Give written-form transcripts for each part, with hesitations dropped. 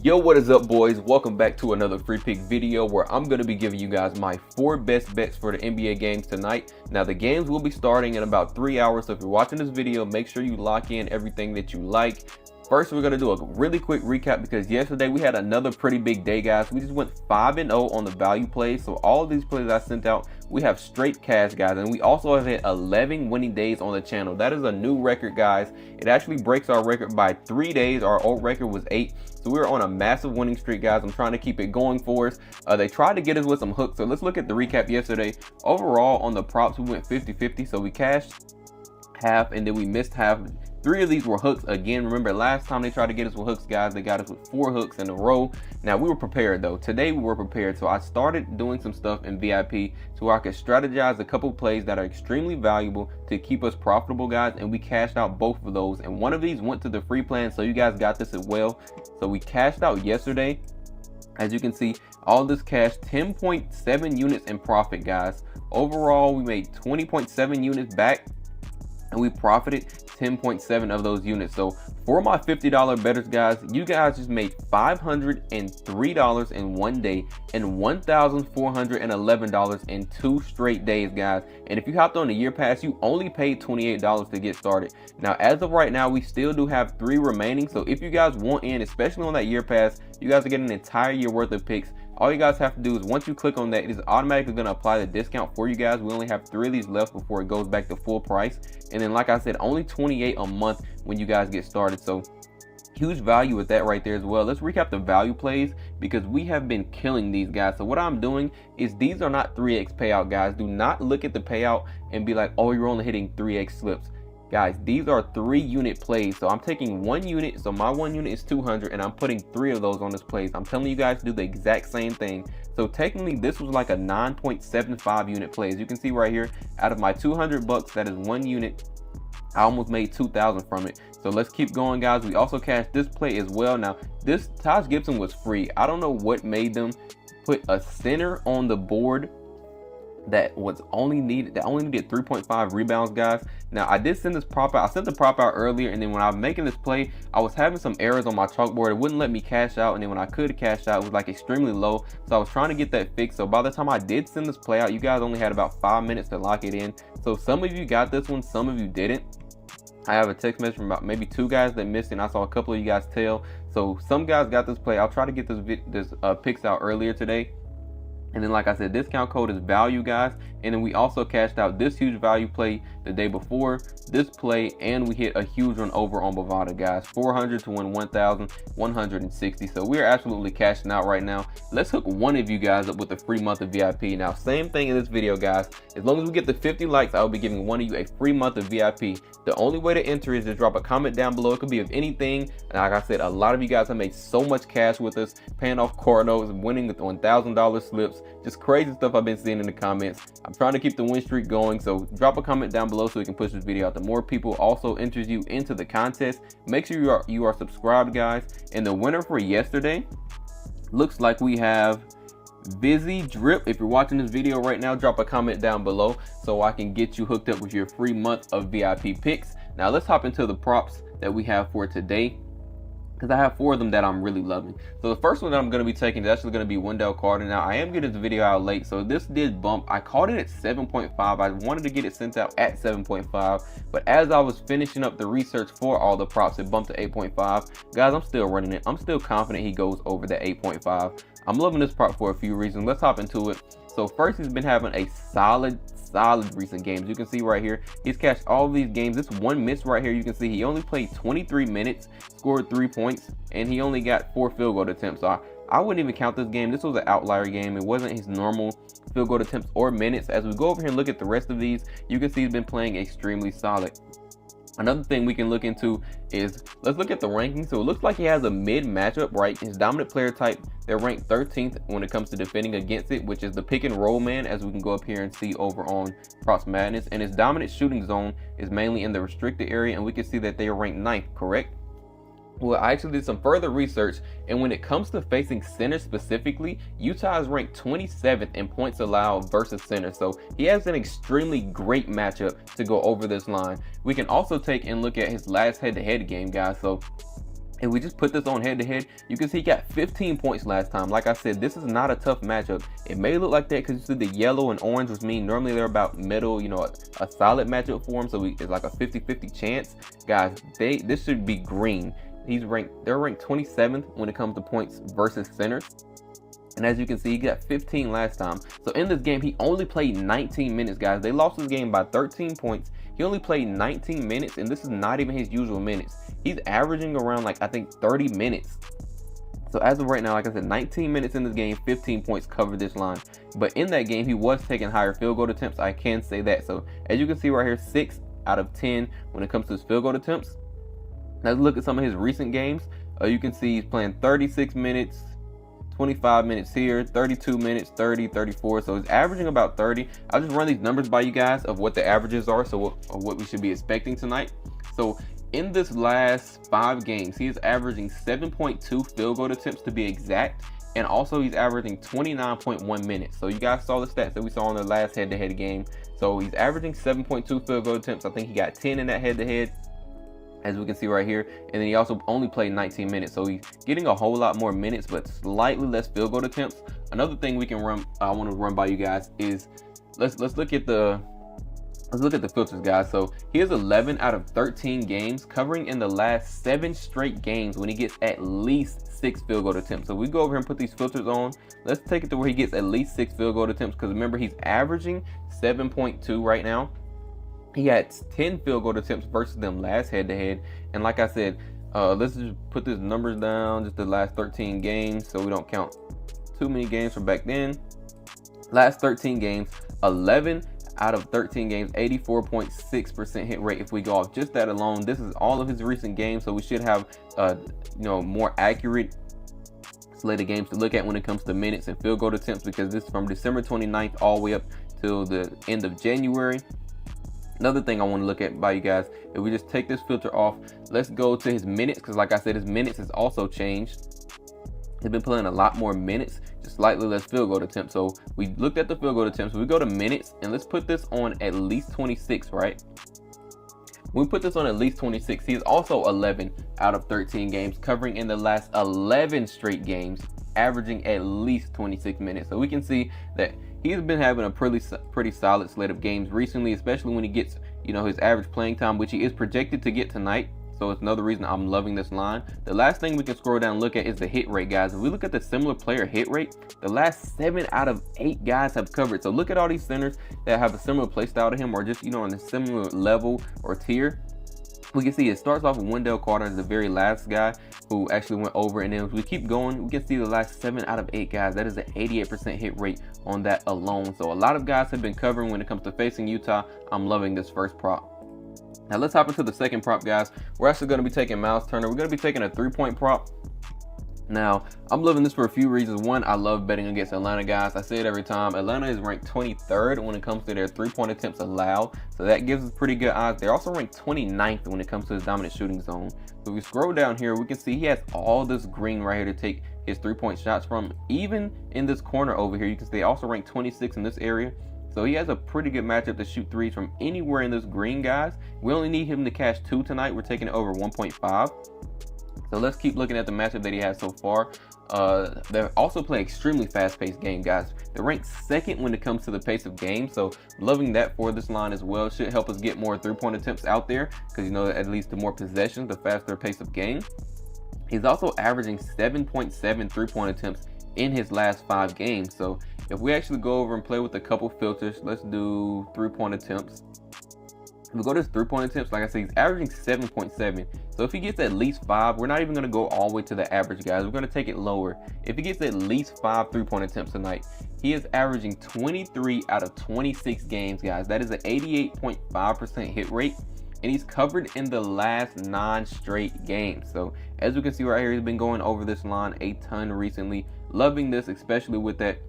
Yo, what is up, boys? Welcome back to another free pick video where I'm going to be giving you guys my 4 best bets for the NBA games tonight. Now, the games will be starting in about 3 hours, so if you're watching this video, make sure you lock in everything that you like. First, we're going to do a really quick recap because yesterday we had another pretty big day, guys. We just went 5-0 on the value plays. So all of these plays I sent out, we have straight cash, guys. And we also have hit 11 winning days on the channel. That is a new record, guys. It actually breaks our record by 3 days. Our old record was 8. So we were on a massive winning streak, guys. I'm trying to keep it going for us. They tried to get us with some hooks. So let's look at the recap yesterday. Overall, on the props, we went 50-50. So we cashed half and then we missed half. 3 of these were hooks. Again, remember last time they tried to get us with hooks, guys, they got us with 4 hooks in a row. Now we were prepared though. Today we were prepared. So I started doing some stuff in VIP so I could strategize a couple plays that are extremely valuable to keep us profitable, guys, and we cashed out both of those. And one of these went to the free plan, so you guys got this as well. So we cashed out yesterday. As you can see, all this cash, 10.7 units in profit, guys. Overall, we made 20.7 units back and we profited 10.7 of those units. So for my $50 bettors, guys, you guys just made $503 in one day and $1,411 in 2 straight days, guys. And if you hopped on the year pass, you only paid $28 to get started. Now, as of right now, we still do have 3 remaining. So if you guys want in, especially on that year pass, you guys are getting an entire year worth of picks. All you guys have to do is once you click on that, it is automatically going to apply the discount for you guys. We only have 3 of these left before it goes back to full price. And then, like I said, only $28 a month when you guys get started. So huge value with that right there as well. Let's recap the value plays because we have been killing these, guys. So what I'm doing is these are not 3x payout, guys. Do not look at the payout and be like, oh, you're only hitting 3x slips. Guys, these are 3 unit plays. So I'm taking 1 unit. So my 1 unit is 200 and I'm putting 3 of those on this plays. I'm telling you guys to do the exact same thing. So technically this was like a 9.75 unit play. As you can see right here, out of my 200 bucks, that is 1 unit. I almost made 2,000 from it. So let's keep going, guys. We also cashed this play as well. Now, this Taj Gibson was free. I don't know what made them put a center on the board that only needed 3.5 rebounds, guys. Now I did send this prop out. I sent the prop out earlier, and then when I was making this play, I was having some errors on my chalkboard. It wouldn't let me cash out, and then when I could cash out, it was like extremely low. So I was trying to get that fixed. So by the time I did send this play out, you guys only had about 5 minutes to lock it in. So some of you got this one, some of you didn't. I have a text message from about maybe 2 guys that missed it, and I saw a couple of you guys tail. So some guys got this play. I'll try to get this picks out earlier today. And then, like I said, discount code is value, guys. And then we also cashed out this huge value play the day before this play, and we hit a huge one over on Bovada, guys. 400 to win 1,160. So we're absolutely cashing out right now. Let's hook one of you guys up with a free month of VIP. Now, same thing in this video, guys. As long as we get the 50 likes, I will be giving one of you a free month of VIP. The only way to enter is to drop a comment down below. It could be of anything. And like I said, a lot of you guys have made so much cash with us, paying off car notes, winning with $1,000 slips, just crazy stuff I've been seeing in the comments. I'm trying to keep the win streak going, so drop a comment down below so we can push this video out to more people. Also enters you into the contest. Make sure you are subscribed, guys. And the winner for yesterday looks like we have Vizzy Drip. If you're watching this video right now, drop a comment down below so I can get you hooked up with your free month of VIP picks. Now let's hop into the props that we have for today, because I have 4 of them that I'm really loving. So the first one that I'm going to be taking is actually going to be Wendell Carter. Now I am getting this video out late, so this did bump. I caught it at 7.5. I wanted to get it sent out at 7.5, but as I was finishing up the research for all the props, it bumped to 8.5. Guys, I'm still running it. I'm still confident he goes over the 8.5. I'm loving this prop for a few reasons. Let's hop into it. So first, he's been having a solid recent games. You can see right here, he's cashed all of these games. This one miss right here, you can see he only played 23 minutes, scored 3 points, and he only got 4 field goal attempts. So I wouldn't even count this game. This was an outlier game. It wasn't his normal field goal attempts or minutes. As we go over here and look at the rest of these, you can see he's been playing extremely solid. Another thing we can look into is, let's look at the ranking. So it looks like he has a mid matchup, right? His dominant player type, they're ranked 13th when it comes to defending against it, which is the pick and roll man, as we can go up here and see over on Props Madness. And his dominant shooting zone is mainly in the restricted area, and we can see that they are ranked 9th, correct? Well, I actually did some further research, and when it comes to facing center specifically, Utah is ranked 27th in points allowed versus center. So he has an extremely great matchup to go over this line. We can also take and look at his last head-to-head game, guys. So and we just put this on head to head, you can see he got 15 points last time. Like I said, this is not a tough matchup. It may look like that because you see the yellow and orange, which mean normally they're about middle, you know, a solid matchup for him. So it's like a 50-50 chance. Guys, this should be green. They're ranked 27th when it comes to points versus centers. And as you can see, he got 15 last time. So in this game, he only played 19 minutes, guys. They lost this game by 13 points. He only played 19 minutes, and this is not even his usual minutes. He's averaging around, like, I think 30 minutes. So as of right now, like I said, 19 minutes in this game, 15 points covered this line. But in that game, he was taking higher field goal attempts. I can say that. So as you can see right here, 6 out of 10 when it comes to his field goal attempts. Let's look at some of his recent games. You can see he's playing 36 minutes, 25 minutes here, 32 minutes, 30, 34. So he's averaging about 30. I'll just run these numbers by you guys of what the averages are, so what we should be expecting tonight. So in this last 5 games, he is averaging 7.2 field goal attempts to be exact. And also he's averaging 29.1 minutes. So you guys saw the stats that we saw in the last head-to-head game. So he's averaging 7.2 field goal attempts. I think he got 10 in that head-to-head, as we can see right here. And then he also only played 19 minutes, so he's getting a whole lot more minutes but slightly less field goal attempts. Another thing we can run, I want to run by you guys, is let's look at the filters, guys. So he has 11 out of 13 games covering in the last 7 straight games when he gets at least 6 field goal attempts. So we go over here and put these filters on. Let's take it to where he gets at least 6 field goal attempts, because remember, he's averaging 7.2 right now. He had 10 field goal attempts versus them last head-to-head. And like I said, let's just put these numbers down, just the last 13 games, so we don't count too many games from back then. Last 13 games, 11 out of 13 games, 84.6% hit rate. If we go off just that alone, this is all of his recent games, so we should have more accurate slate of games to look at when it comes to minutes and field goal attempts, because this is from December 29th all the way up till the end of January. Another thing I want to look at by you guys, if we just take this filter off, let's go to his minutes, because like I said, his minutes has also changed. He's been playing a lot more minutes, just slightly less field goal attempts. So we looked at the field goal attempts, we go to minutes, and let's put this on at least 26, right? When we put this on at least 26, he's also 11 out of 13 games, covering in the last 11 straight games, averaging at least 26 minutes. So we can see that he's been having a pretty solid slate of games recently, especially when he gets, his average playing time, which he is projected to get tonight. So it's another reason I'm loving this line. The last thing we can scroll down and look at is the hit rate, guys. If we look at the similar player hit rate, the last 7 out of 8 guys have covered. So look at all these centers that have a similar play style to him, or just, on a similar level or tier. We can see it starts off with Wendell Carter as the very last guy who actually went over, and then as we keep going, we can see the last 7 out of 8 guys. That is an 88% hit rate on that alone. So a lot of guys have been covering when it comes to facing Utah. I'm loving this first prop. Now let's hop into the second prop, guys. We're actually going to be taking Miles Turner. We're going to be taking a 3-point prop. Now, I'm loving this for a few reasons. One, I love betting against Atlanta, guys. I say it every time. Atlanta is ranked 23rd when it comes to their 3-point attempts allowed. So that gives us pretty good odds. They're also ranked 29th when it comes to his dominant shooting zone. So if we scroll down here, we can see he has all this green right here to take his 3-point shots from. Even in this corner over here, you can see they also ranked 26 in this area. So he has a pretty good matchup to shoot threes from anywhere in this green, guys. We only need him to cash 2 tonight. We're taking it over 1.5. So let's keep looking at the matchup that he has so far. They also play extremely fast-paced game, guys. They're ranked 2nd when it comes to the pace of game. So loving that for this line as well. Should help us get more 3-point attempts out there, because that leads to more possessions, the faster pace of game. He's also averaging 7.7 3-point attempts in his last 5 games. So if we actually go over and play with a couple filters, let's do 3-point attempts. If we go to his 3-point attempts, like I said, he's averaging 7.7. So if he gets at least 5, we're not even going to go all the way to the average, guys. We're going to take it lower. If he gets at least 5 3-point attempts tonight, he is averaging 23 out of 26 games, guys. That is an 88.5% hit rate. And he's covered in the last 9 straight games. So as we can see right here, he's been going over this line a ton recently. Loving this, especially with that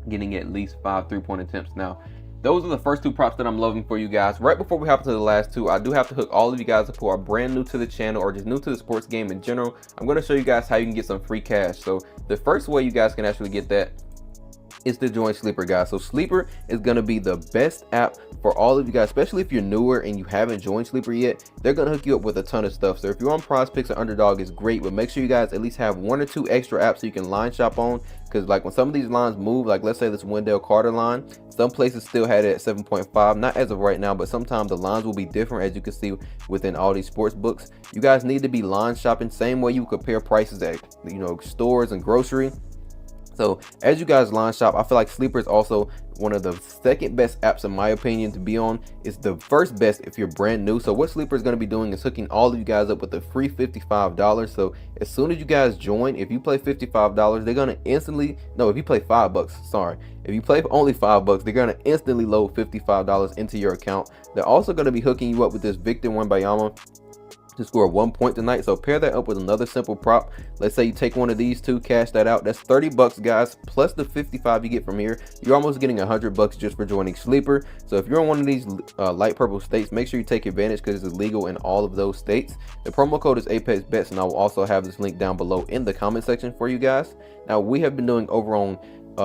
getting at least 5 3-point attempts. Now, those are the first 2 props that I'm loving for you guys. Right before we hop into the last 2, I do have to hook all of you guys up who are brand new to the channel or just new to the sports game in general. I'm going to show you guys how you can get some free cash. So the first way you guys can actually get that is to join Sleeper, guys. So Sleeper is going to be the best app for all of you guys, especially if you're newer and you haven't joined Sleeper yet. They're going to hook you up with a ton of stuff. So if you're on PrizePicks or Underdog, it's great, but make sure you guys at least have 1 or 2 extra apps so you can line shop on, because like when some of these lines move, like let's say this Wendell Carter line, some places still had it at 7.5, not as of right now, but sometimes the lines will be different, as you can see within all these sports books. You guys need to be line shopping, same way you compare prices at, you know, stores and grocery. So as you guys line shop, I feel like Sleeper is also one of the second best apps in my opinion to be on. It's the first best if you're brand new. So what Sleeper is going to be doing is hooking all of you guys up with a free $55. So as soon as you guys join, if you play $55, they're going to instantly, no, if you play $5, sorry, if you play for only $5, they're going to instantly load $55 into your account. They're also going to be hooking you up with this Victor Wembanyama to score 1 point tonight. So pair that up with another simple prop. Let's say you take one of these two, cash that out. That's $30 guys, plus the 55 you get from here. You're almost getting $100 just for joining Sleeper. So if you're in one of these light purple states, make sure you take advantage because it's legal in all of those states. The promo code is ApexBetz, and I will also have this link down below in the comment section for you guys. Now we have been doing over on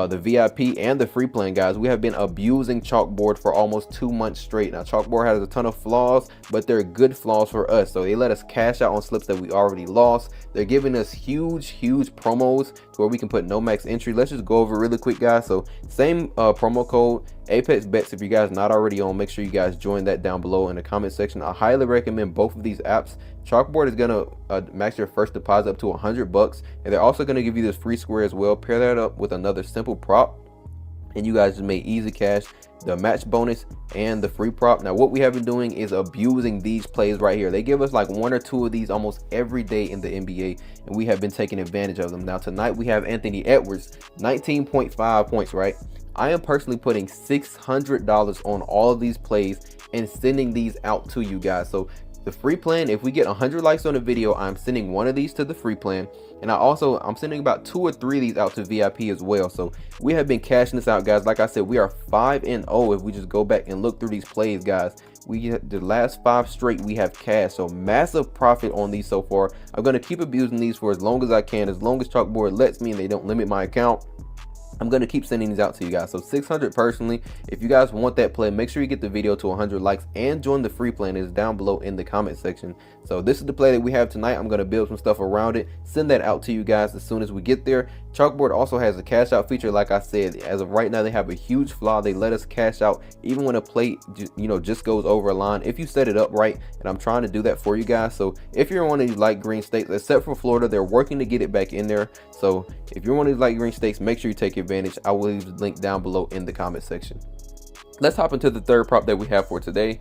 the VIP and the free plan, guys. We have been abusing Chalkboard for almost 2 months straight. Now Chalkboard has a ton of flaws, but they're good flaws for us. So they let us cash out on slips that we already lost. They're giving us huge promos to where we can put no max entry. Let's just go over really quick, guys. So same promo code ApexBetz. If you guys not already on, make sure you guys join that down below in the comment section. I highly recommend both of these apps. Chalkboard is gonna max your first deposit up to $100, and they're also gonna give you this free square as well. Pair that up with another simple prop, and you guys just made easy cash, the match bonus and the free prop. Now what we have been doing is abusing these plays right here. They give us like 1 or 2 of these almost every day in the NBA, and we have been taking advantage of them. Now tonight we have Anthony Edwards, 19.5 points, right? I am personally putting $600 on all of these plays and sending these out to you guys. So the free plan, if we get 100 likes on the video, I'm sending one of these to the free plan, and I'm sending about 2 or 3 of these out to VIP as well. So we have been cashing this out, guys. Like I said, we are 5-0 if we just go back and look through these plays, guys. The last 5 straight we have cashed, so massive profit on these so far. I'm going to keep abusing these for as long as I can, as long as Chalkboard lets me and they don't limit my account. I'm going to keep sending these out to you guys. So 600 personally. If you guys want that play, make sure you get the video to 100 likes and join the free plan. It's down below in the comment section. So this is the play that we have tonight. I'm going to build some stuff around it, send that out to you guys as soon as we get there. Chalkboard also has a cash out feature. Like I said, as of right now, they have a huge flaw. They let us cash out even when a play just goes over a line, if you set it up right, and I'm trying to do that for you guys. So if you're in one of these light green states, except for Florida, they're working to get it back in there. So if you're one of these light green states, make sure you take advantage. I will leave the link down below in the comment section. Let's hop into the third prop that we have for today.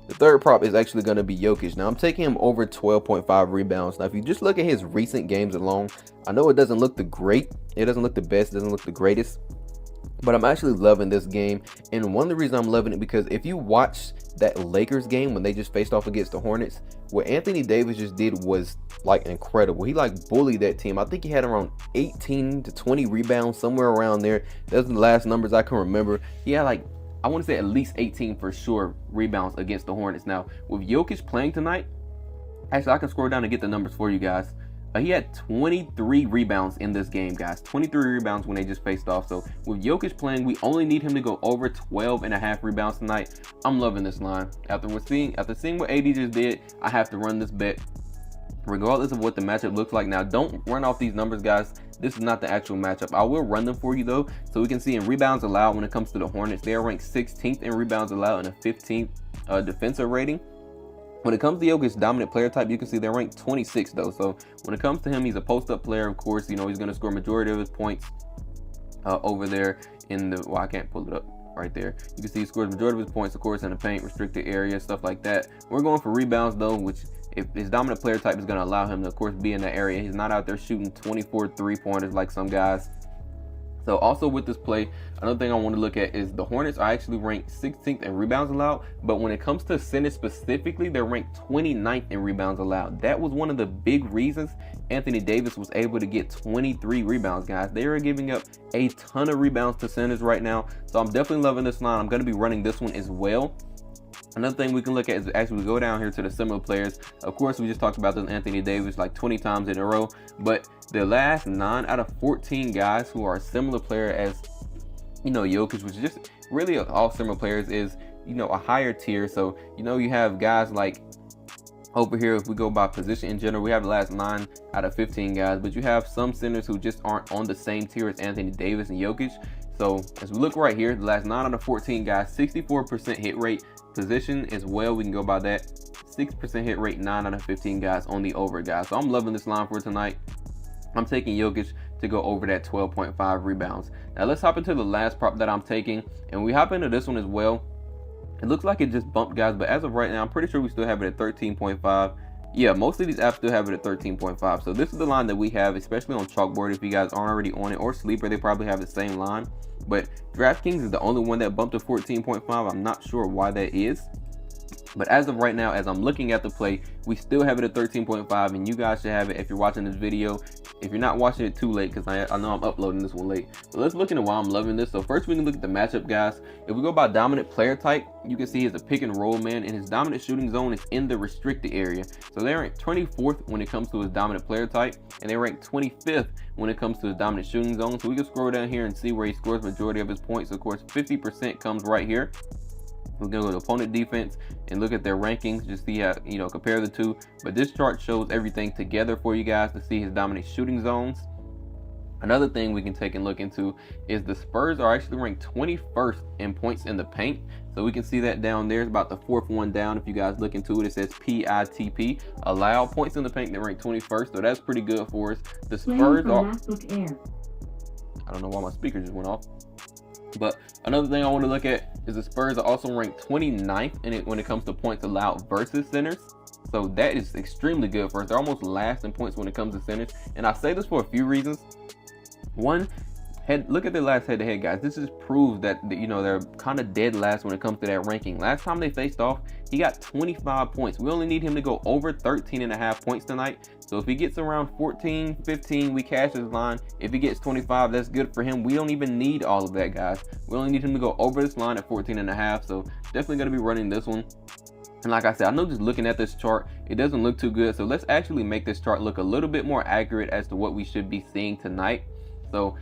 The third prop is actually going to be Jokic. Now I'm taking him over 12.5 rebounds. Now if you just look at his recent games alone, I know it doesn't look the great, it doesn't look the best, it doesn't look the greatest, but I'm actually loving this game. And one of the reasons I'm loving it, because if you watch that Lakers game when they just faced off against the Hornets, what Anthony Davis just did was like incredible. He like bullied that team. I think he had around 18 to 20 rebounds, somewhere around there. Those are the last numbers I can remember. He had like, I want to say at least 18 for sure rebounds against the Hornets. Now with Jokic playing tonight, actually I can scroll down and get the numbers for you guys. He had 23 rebounds in this game, guys. 23 rebounds when they just faced off. So with Jokic playing, we only need him to go over 12.5 rebounds tonight. I'm loving this line. After seeing what AD just did, I have to run this bet regardless of what the matchup looks like. Now don't run off these numbers, guys. This is not the actual matchup. I will run them for you though, so we can see in rebounds allowed when it comes to the Hornets. They are ranked 16th in rebounds allowed and a 15th defensive rating. When it comes to Jokic's dominant player type, you can see they're ranked 26th though. So when it comes to him, he's a post-up player. Of course, he's going to score majority of his points over there in the, well, I can't pull it up right there. You can see he scores majority of his points, of course, in the paint, restricted area, stuff like that. We're going for rebounds though, which if his dominant player type is going to allow him to, of course, be in that area. He's not out there shooting 24 3-pointers like some guys. So also with this play, another thing I want to look at is the Hornets are actually ranked 16th in rebounds allowed, but when it comes to centers specifically, they're ranked 29th in rebounds allowed. That was one of the big reasons Anthony Davis was able to get 23 rebounds, guys. They are giving up a ton of rebounds to centers right now. So I'm definitely loving this line. I'm going to be running this one as well. Another thing we can look at is as we go down here to the similar players. Of course, we just talked about this Anthony Davis like 20 times in a row, but the last 9 out of 14 guys who are a similar player as you know, Jokic, which is just really all similar players, is, you know, a higher tier. So, you know, you have guys like over here, if we go by position in general, we have the last 9 out of 15 guys, but you have some centers who just aren't on the same tier as Anthony Davis and Jokic. So as we look right here, the last 9 out of 14 guys, 64% hit rate. Position as well, we can go by that, 6% hit rate, 9 out of 15 guys on the over guys. So I'm loving this line for tonight. I'm taking Jokic to go over that 12.5 rebounds. Now let's hop into the last prop that I'm taking, and we hop into this one as well. It looks like it just bumped, guys, but as of right now, I'm pretty sure we still have it at 13.5. Yeah, most of these apps still have it at 13.5. So this is the line that we have, especially on Chalkboard. If you guys aren't already on it, or Sleeper, they probably have the same line. But DraftKings is the only one that bumped to 14.5. I'm not sure why that is. But as of right now, as I'm looking at the play, we still have it at 13.5, and you guys should have it if you're watching this video. If you're not watching it too late, because I know I'm uploading this one late. So let's look into why I'm loving this. So first we can look at the matchup, guys. If we go by dominant player type, you can see he's a pick and roll man, and his dominant shooting zone is in the restricted area. So they rank 24th when it comes to his dominant player type, and they rank 25th when it comes to his dominant shooting zone. So we can scroll down here and see where he scores majority of his points. Of course, 50% comes right here. We're gonna go to opponent defense and look at their rankings, just see how, you know, compare the two. But this chart shows everything together for you guys to see his dominant shooting zones. Another thing we can take and look into is the Spurs are actually ranked 21st in points in the paint. So we can see that down there. It's about the 4th one down. If you guys look into it, it says PITP, allow points in the paint. They rank 21st, so that's pretty good for us. The Spurs are, I don't know why my speaker just went off. But another thing I want to look at is the Spurs are also ranked 29th in it when it comes to points allowed versus centers. So that is extremely good for us. They're almost last in points when it comes to centers. And I say this for a few reasons. One, look at their last head-to-head, guys. This just proves that, you know, they're kind of dead last when it comes to that ranking. Last time they faced off, he got 25 points. We only need him to go over 13.5 points tonight. So if he gets around 14, 15, we cash his line. If he gets 25, that's good for him. We don't even need all of that, guys. We only need him to go over this line at 14.5. So definitely going to be running this one. And like I said, I know just looking at this chart, it doesn't look too good. So let's actually make this chart look a little bit more accurate as to what we should be seeing tonight. So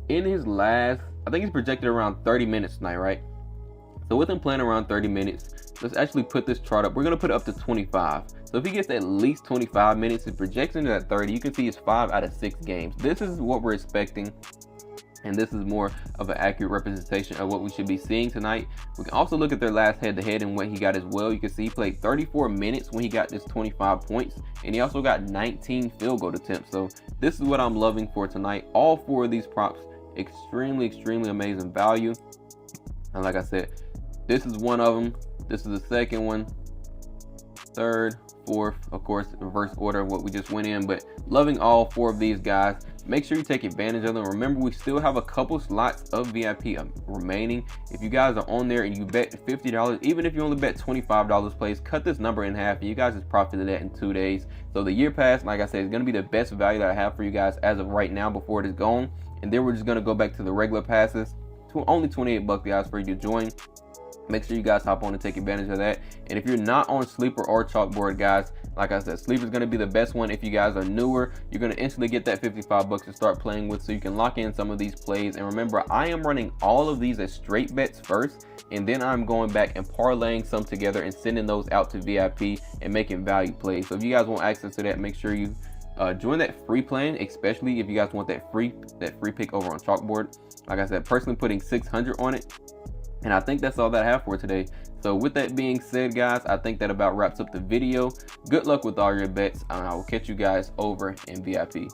in his last, I think he's projected around 30 minutes tonight, right? So with him playing around 30 minutes, let's actually put this chart up. We're going to put it up to 25. So if he gets at least 25 minutes, his projection is at 30. You can see it's 5 out of 6 games. This is what we're expecting. And this is more of an accurate representation of what we should be seeing tonight. We can also look at their last head-to-head and what he got as well. You can see he played 34 minutes when he got this 25 points. And he also got 19 field goal attempts. So this is what I'm loving for tonight. All 4 of these props, extremely amazing value. And like I said, this is one of them. This is the second one. Third, fourth, of course, reverse order of what we just went in. But loving all 4 of these guys. Make sure you take advantage of them. Remember, we still have a couple slots of VIP remaining. If you guys are on there and you bet $50, even if you only bet $25 plays, cut this number in half and you guys just profited that in 2 days. So the year pass, like I said, is going to be the best value that I have for you guys as of right now before it is gone. And then we're just going to go back to the regular passes. Only 28 bucks, guys, for you to join. Make sure you guys hop on and take advantage of that. And if you're not on Sleeper or Chalkboard, guys, like I said, Sleeper is going to be the best one. If you guys are newer, you're going to instantly get that 55 bucks to start playing with, so you can lock in some of these plays. And remember, I am running all of these as straight bets first, and then I'm going back and parlaying some together and sending those out to VIP and making value plays. So if you guys want access to that, make sure you join that free plan, especially if you guys want that free pick over on Chalkboard. Like I said, personally putting 600 on it. And I think that's all that I have for today. So with that being said, guys, I think that about wraps up the video. Good luck with all your bets, and I will catch you guys over in VIP.